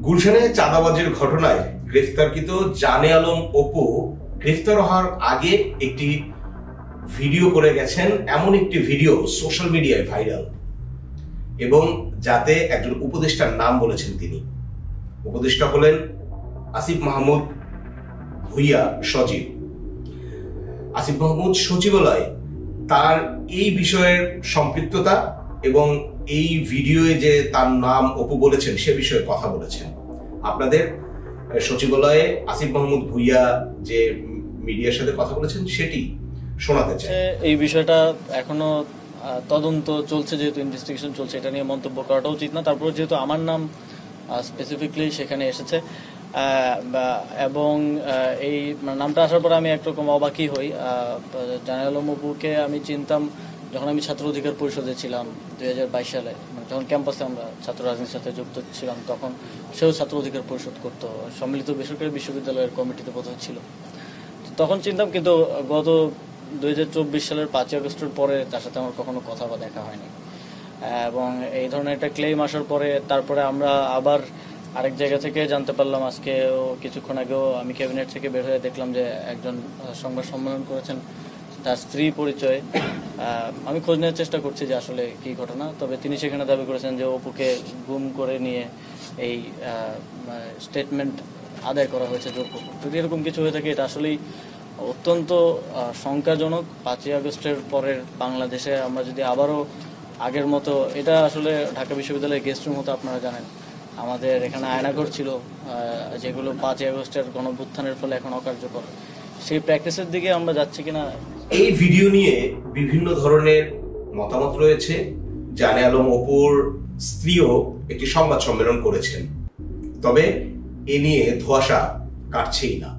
গুলশানে চাঁদাবাজির ঘটনায় গ্রেফতারকৃত জানে আলম অপু গ্রেফতার হওয়ার আগে একটি ভিডিও করে গেছেন। এমন একটি ভিডিও সোশ্যাল মিডিয়ায় ভাইরাল, এবং যাতে একজন উপদেষ্টার নাম বলেছেন। তিনি উপদেষ্টা হলেন আসিফ মাহমুদ ভুইয়া সচিব। আসিফ মাহমুদ সচিবালয় তার এই বিষয়ের সম্পৃক্ততা এবং এই ভিডিওয়ে যে তার নাম অপু বলেছেন সে বিষয়ে কথা বলেছেন। আপনাদের সচিবালয়ে আসিফ মাহমুদ ভুইয়া যে মিডিয়ার সাথে কথা বলেছেন সেটি শোনাতে চাই। এই বিষয়টা এখনো তদন্ত চলছে, যেহেতু ইনভেস্টিগেশন চলছে, এটা নিয়ে মন্তব্য করাটা উচিত না। তারপর যেহেতু আমার নাম স্পেসিফিকলি সেখানে এসেছে এবং এই নামটা আসার পরে আমি একরকম অবাকই হই। জানে আলম অপুকে আমি চিনতাম যখন আমি ছাত্র অধিকার পরিষদে ছিলাম 2022 সালে, যখন ক্যাম্পাসে আমরা ছাত্র রাজনীতির সাথে যুক্ত ছিলাম, তখন সেও ছাত্র অধিকার পরিষদ করতো, সম্মিলিত বেসরকারি বিশ্ববিদ্যালয়ের কমিটিতে প্রথমে ছিল, তখন চিনতাম। কিন্তু গত 2024 সালের 5 আগস্টের পরে তার সাথে আমার কখনো কথা বা দেখা হয়নি। এবং এই ধরনের একটা ক্লেম আসার পরে তারপরে আমরা আবার আরেক জায়গা থেকে জানতে পারলাম, আজকেও কিছুক্ষণ আগেও আমি ক্যাবিনেট থেকে বের হয়ে দেখলাম যে একজন সংবাদ সম্মেলন করেছেন তার স্ত্রী পরিচয়ে। আমি খোঁজ নেওয়ার চেষ্টা করছি যে আসলে কি ঘটনা। তবে তিনি সেখানে দাবি করেছেন যে অপুকে গুম করে নিয়ে এই স্টেটমেন্ট আদায় করা হয়েছে জোরপূর্বক। যদি এরকম কিছু হয়ে থাকে এটা আসলেই অত্যন্ত শঙ্কাজনক। 5 আগস্টের পরের বাংলাদেশে আমরা যদি আবারও আগের মতো, এটা আসলে ঢাকা বিশ্ববিদ্যালয়ের গেস্ট রুম হতো, আপনারা জানেন, আমাদের এখানে আয়নাঘর ছিল যেগুলো 5 আগস্টের গণঅভ্যুত্থানের ফলে এখন অকার্যকর, সেই প্র্যাকটিসের দিকে আমরা যাচ্ছি কিনা। এই ভিডিও নিয়ে বিভিন্ন ধরনের মতামত রয়েছে। জানে আলম অপুর স্ত্রীও একটি সংবাদ সম্মেলন করেছেন, তবে এ নিয়ে ধোঁয়াশা কাটছেই না।